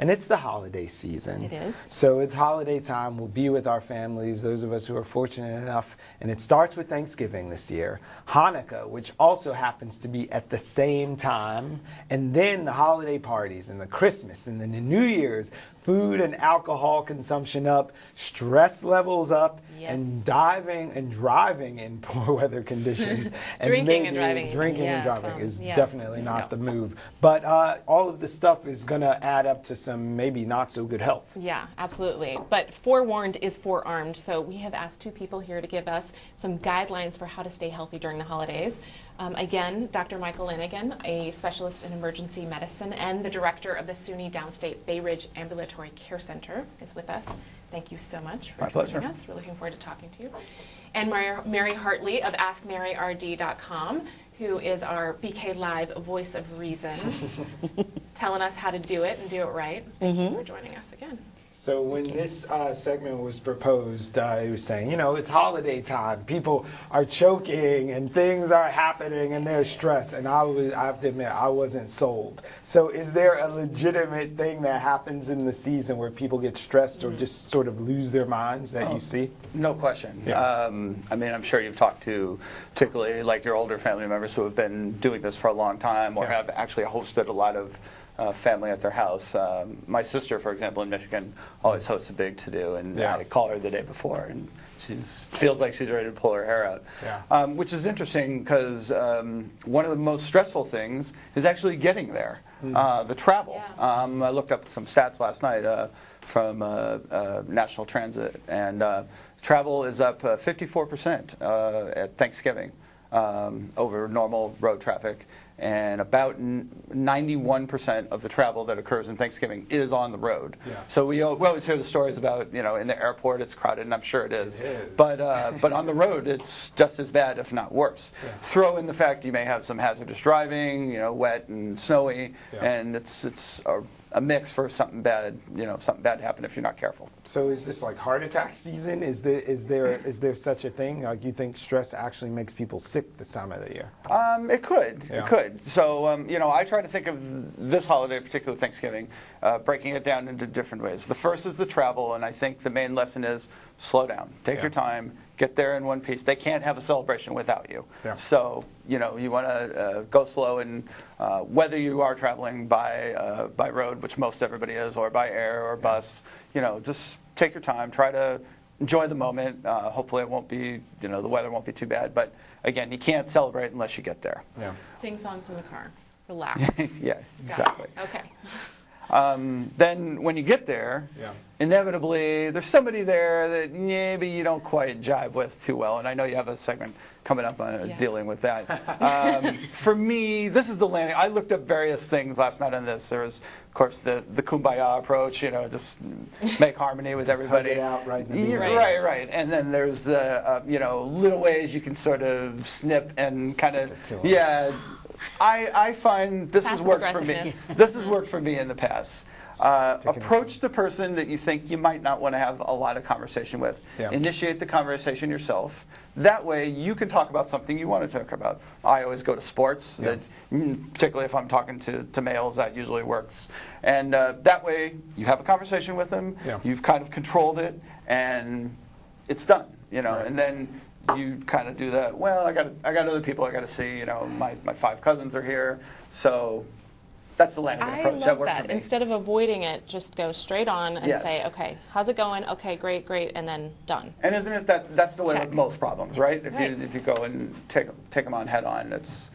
and it's the holiday season. It is. So it's holiday time. We'll be with our families, those of us who are fortunate enough, and it starts with Thanksgiving this year, Hanukkah, which also happens to be at the same time, and then the holiday parties and the Christmas and then the New Year's. Food and alcohol consumption up, stress levels up, yes. and diving and driving in poor weather conditions. Drinking and driving. Drinking and Yes, driving is yeah. definitely not the move. But all of this stuff is going to add up to some maybe not so good health. Yeah, absolutely. But forewarned is forearmed. So we have asked 2 people here to give us some guidelines for how to stay healthy during the holidays. Again, Dr. Michael Lanigan, a specialist in emergency medicine and the director of the SUNY Downstate Bay Ridge Ambulatory Care Center, is with us. Thank you so much for joining us. We're looking forward to talking to you. And Mary Hartley of AskMaryRD.com, who is our BKLive voice of reason, telling us how to do it and do it right. Thank you for joining us again. So when this segment was proposed, he was saying, you know, it's holiday time. People are choking and things are happening and there's stress. And I have to admit, I wasn't sold. So is there a legitimate thing that happens in the season where people get stressed or just sort of lose their minds that you see? No question. Yeah. I mean, I'm sure you've talked to particularly like your older family members who have been doing this for a long time or have actually hosted a lot of family at their house. My sister, for example, in Michigan, always hosts a big to-do, and I call her the day before, and she feels like she's ready to pull her hair out, which is interesting because one of the most stressful things is actually getting there, the travel. I looked up some stats last night from National Transit, and travel is up 54% at Thanksgiving over normal road traffic. And about 91% of the travel that occurs in Thanksgiving is on the road. So we always hear the stories about, you know, in the airport it's crowded, and I'm sure it is. But on the road it's just as bad, if not worse. Throw in the fact you may have some hazardous driving, you know, wet and snowy, and it's a mix for something bad, you know, something bad to happen if you're not careful. So is this like heart attack season? Is there such a thing? Like, you think stress actually makes people sick this time of the year? It could. It could. So, you know, I try to think of this holiday, particularly Thanksgiving, breaking it down into different ways. The first is the travel, and I think the main lesson is slow down. Take your time. Get there in one piece. They can't have a celebration without you. So, you know, you want to go slow, and whether you are traveling by road, which most everybody is, or by air or bus, you know, just take your time. Try to enjoy the moment. Hopefully it won't be, you know, the weather won't be too bad. But again, you can't celebrate unless you get there. Sing songs in the car. Relax. Exactly. Okay. Then when you get there, inevitably there's somebody there that maybe you don't quite jive with too well. And I know you have a segment coming up on dealing with that. For me, this is the landing. I looked up various things last night on this. There was, of course, the kumbaya approach, you know, just make harmony with everybody. Hug it out right in the beginning. Right. And then there's the, you know, little ways you can sort of snip and kind of, I find this has worked for me. This has worked for me in the past. Approach the person that you think you might not want to have a lot of conversation with. Initiate the conversation yourself. That way you can talk about something you want to talk about. I always go to sports, that, particularly if I'm talking to males, that usually works. And that way you have a conversation with them, you've kind of controlled it, and it's done. You know, and then you kind of do that. Well, I got other people I got to see. You know, my 5 cousins are here, so that's the Lanigan approach. I love that. Instead of avoiding it, just go straight on and say, okay, how's it going? Okay, great, and then done. And isn't it that's the way with most problems, right? If you go and take them on head on, it's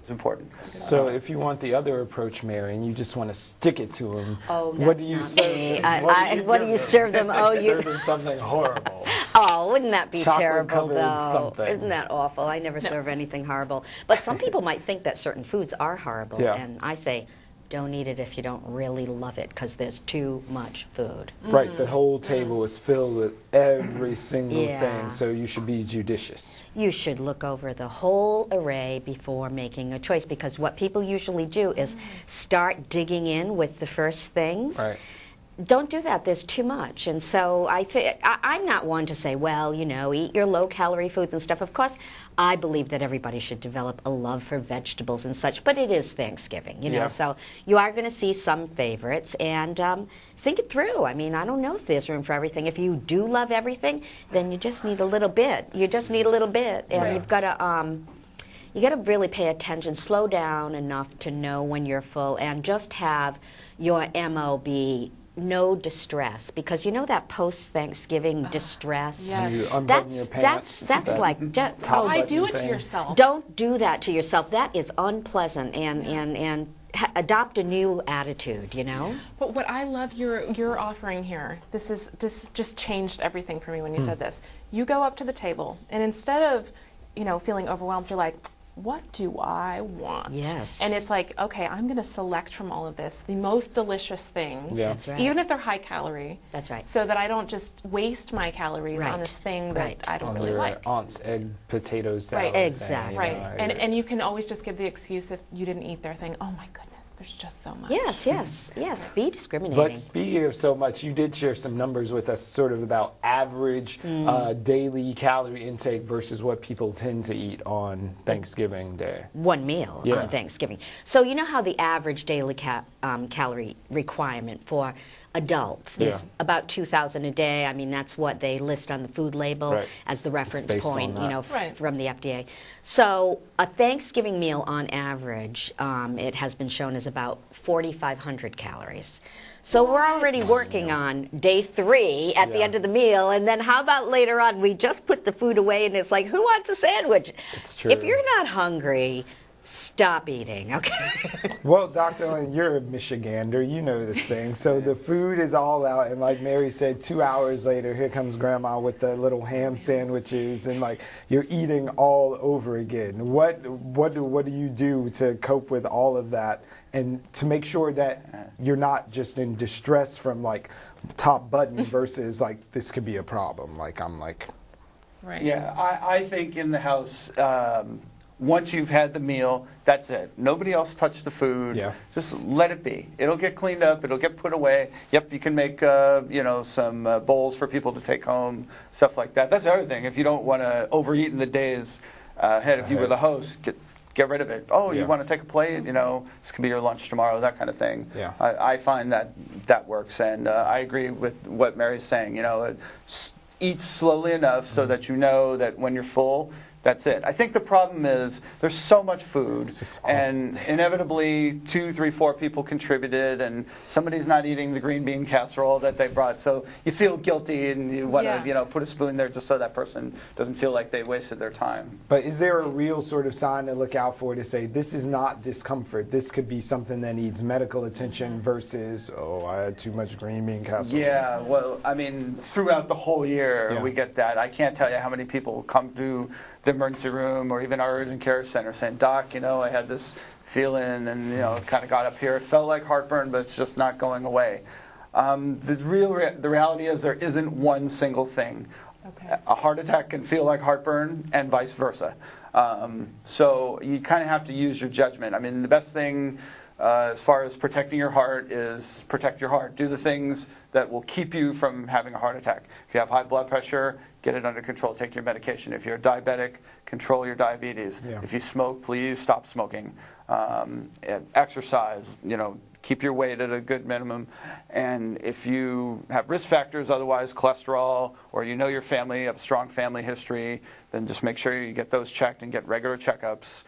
important. So if you want the other approach, Mary, and you just want to stick it to them, what do you serve them? What do you serve them? You serve them something horrible. Oh, wouldn't that be terrible, though? Something. Isn't that awful? I never serve anything horrible. But some people might think that certain foods are horrible, and I say, don't eat it if you don't really love it, because there's too much food. Right, the whole table is filled with every single thing, so you should be judicious. You should look over the whole array before making a choice, because what people usually do is start digging in with the first things. don't do that. There's too much. And so I'm not one to say, well, you know, eat your low-calorie foods and stuff. Of course, I believe that everybody should develop a love for vegetables and such, but it is Thanksgiving, you know, so you are going to see some favorites, and think it through. I mean, I don't know if there's room for everything. If you do love everything, then you just need a little bit. You just need a little bit, and you've got to... you got to really pay attention, slow down enough to know when you're full, and just have your MO be no distress, because you know that post-Thanksgiving distress? Yes. You unbutton your pants. That's like... Why do it to yourself? Don't do that to yourself. That is unpleasant, and adopt a new attitude, you know? But what I love you're offering here, this just changed everything for me when you said this. You go up to the table, and instead of, you know, feeling overwhelmed, you're like, what do I want? Yes. And it's like, okay, I'm going to select from all of this the most delicious things, That's right. even if they're high calorie. That's right. So that I don't just waste my calories on this thing that I don't really like. Aunt's egg potato salad. Right. Exactly. Thing, Right. you know, And you can always just give the excuse if you didn't eat their thing. Oh my goodness, there's just so much. Yes. Be discriminating. But speaking of so much, you did share some numbers with us sort of about average daily calorie intake versus what people tend to eat on Thanksgiving Day. One meal on Thanksgiving. So you know how the average daily calorie requirement for adults is about 2,000 a day. I mean, that's what they list on the food label as the reference point, you know, from the FDA. So a Thanksgiving meal on average, it has been shown as about 4,500 calories. So we're already working on day 3 at the end of the meal, and then how about later on? We just put the food away, and it's like, who wants a sandwich? It's true. If you're not hungry, stop eating, okay? Well, Dr. Lynn, you're a Michigander. You know this thing. So the food is all out, and like Mary said, 2 hours later, here comes Grandma with the little ham sandwiches, and like you're eating all over again. What do you do to cope with all of that, and to make sure that you're not just in distress from like top button versus like this could be a problem? Like I'm like, Yeah, I think in the house. Once you've had the meal, that's it. Nobody else touch the food. Yeah. Just let it be. It'll get cleaned up. It'll get put away. Yep, you can make you know, some bowls for people to take home, stuff like that. That's the other thing. If you don't want to overeat in the days ahead, if you were the host, get rid of it. Oh, you want to take a plate? You know, this could be your lunch tomorrow. That kind of thing. Yeah. I find that works, and I agree with what Mary's saying. You know, eat slowly enough so that you know that when you're full. That's it. I think the problem is there's so much food, and inevitably 2, 3, 4 people contributed, and somebody's not eating the green bean casserole that they brought, so you feel guilty, and you want to, you know, put a spoon there just so that person doesn't feel like they wasted their time. but is there a real sort of sign to look out for to say this is not discomfort? This could be something that needs medical attention versus, oh, I had too much green bean casserole. Yeah, well, I mean, throughout the whole year we get that. I can't tell you how many people come to the emergency room or even our urgent care center saying, Doc, you know, I had this feeling and, you know, kind of got up here. It felt like heartburn, but it's just not going away. The reality is there isn't one single thing. Okay. A heart attack can feel like heartburn and vice versa. So you kind of have to use your judgment. I mean, the best thing as far as protecting your heart is protect your heart. Do the things that will keep you from having a heart attack. If you have high blood pressure, get it under control. Take your medication. If you're diabetic, control your diabetes. Yeah. If you smoke, please stop smoking. Exercise, you know, keep your weight at a good minimum. And if you have risk factors, otherwise cholesterol, or you know your family, have a strong family history, then just make sure you get those checked and get regular checkups.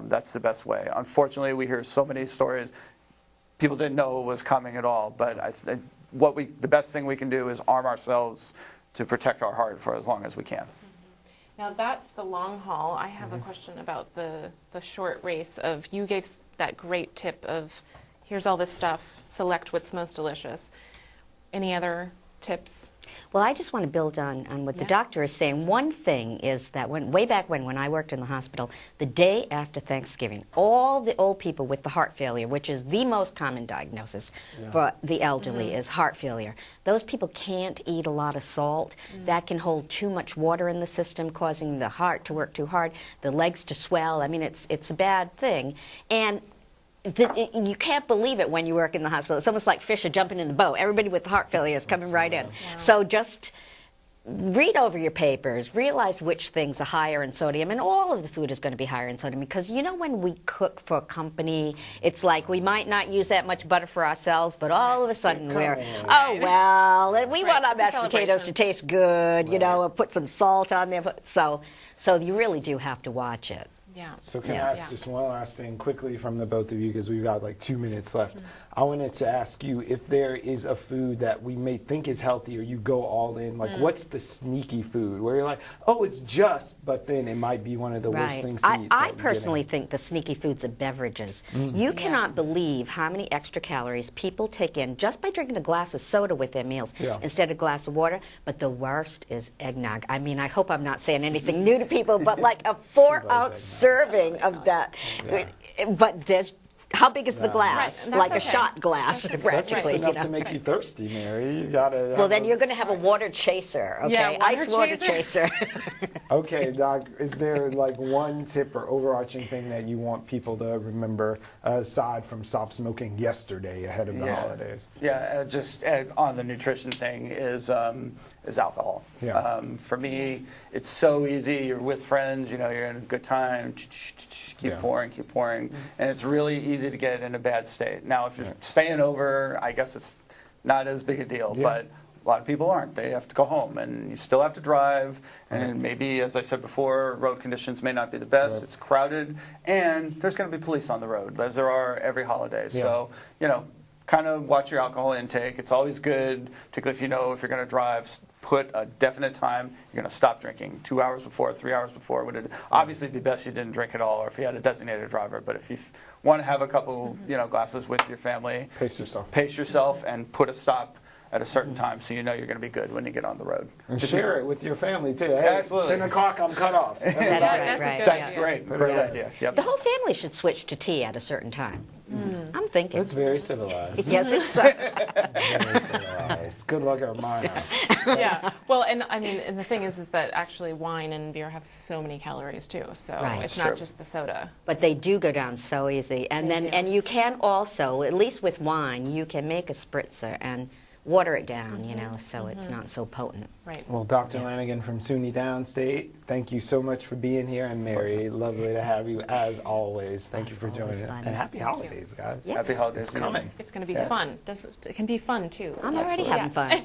That's the best way. Unfortunately, we hear so many stories. People didn't know it was coming at all. But the best thing we can do is arm ourselves to protect our heart for as long as we can. Now that's the long haul. I have a question about the short race of, you gave that great tip of, here's all this stuff, select what's most delicious. Any other tips? Well, I just want to build on what the doctor is saying. One thing is that way back when I worked in the hospital, the day after Thanksgiving, all the old people with the heart failure, which is the most common diagnosis for the elderly, is heart failure. Those people can't eat a lot of salt. That can hold too much water in the system, causing the heart to work too hard, the legs to swell. I mean, it's a bad thing. And you can't believe it when you work in the hospital. It's almost like fish are jumping in the boat. Everybody with heart failure is coming right in. So just read over your papers, realize which things are higher in sodium, and all of the food is going to be higher in sodium, because you know when we cook for a company, it's like we might not use that much butter for ourselves, but all of a sudden we're, oh well, we want our mashed potatoes to taste good, you know, or put some salt on there. So you really do have to watch it. Yeah. So can I ask just one last thing quickly from the both of you, because we've got like 2 minutes left. I wanted to ask you if there is a food that we may think is healthy, or you go all in, like what's the sneaky food where you're like, oh, it's just, but then it might be one of the worst things to eat. I personally think the sneaky foods are beverages. You cannot believe how many extra calories people take in just by drinking a glass of soda with their meals instead of a glass of water. But the worst is eggnog. I mean, I hope I'm not saying anything new to people, but like a 4-ounce serving of that. But there's, how big is the glass? Like a shot glass, That's just enough to make you thirsty, Mary. You gotta. Well, then you're going to have a water chaser, okay? Yeah, Ice water chaser. Okay, Doc, is there like one tip or overarching thing that you want people to remember aside from stop smoking yesterday ahead of the holidays? Yeah, just on the nutrition thing is alcohol. Yeah. For me, it's so easy. You're with friends, you know, you're in a good time, keep pouring, and it's really easy to get in a bad state. Now, if you're staying over, I guess it's not as big a deal, but a lot of people aren't. They have to go home, and you still have to drive, and maybe, as I said before, road conditions may not be the best. It's crowded, and there's going to be police on the road, as there are every holiday. So, you know, kind of watch your alcohol intake. It's always good, particularly if you know if you're going to drive, put a definite time. You're going to stop drinking 2 hours before, 3 hours before. Would it obviously be best you didn't drink at all, or if you had a designated driver. But if you want to have a couple, you know, glasses with your family, pace yourself, and put a stop at a certain time, so you know you're going to be good when you get on the road. And share it with your family too. Hey, Absolutely. 10 o'clock, I'm cut off. That's great. Great idea. Yep. The whole family should switch to tea at a certain time. I'm thinking. It's very civilized. Yes, it's Very civilized. Good luck at my house. Yeah. Well, and I mean, and the thing is that actually wine and beer have so many calories too. So it's not just the soda. But they do go down so easy. And and you can also, at least with wine, you can make a spritzer and water it down, you know, so it's not so potent. Right. Well, Dr. Lanigan from SUNY Downstate, thank you so much for being here. And Mary, lovely to have you as always. Thank you for joining us. And happy holidays, guys. Yes. Happy holidays. It's coming. It's going to be fun. It can be fun too. I'm already having fun.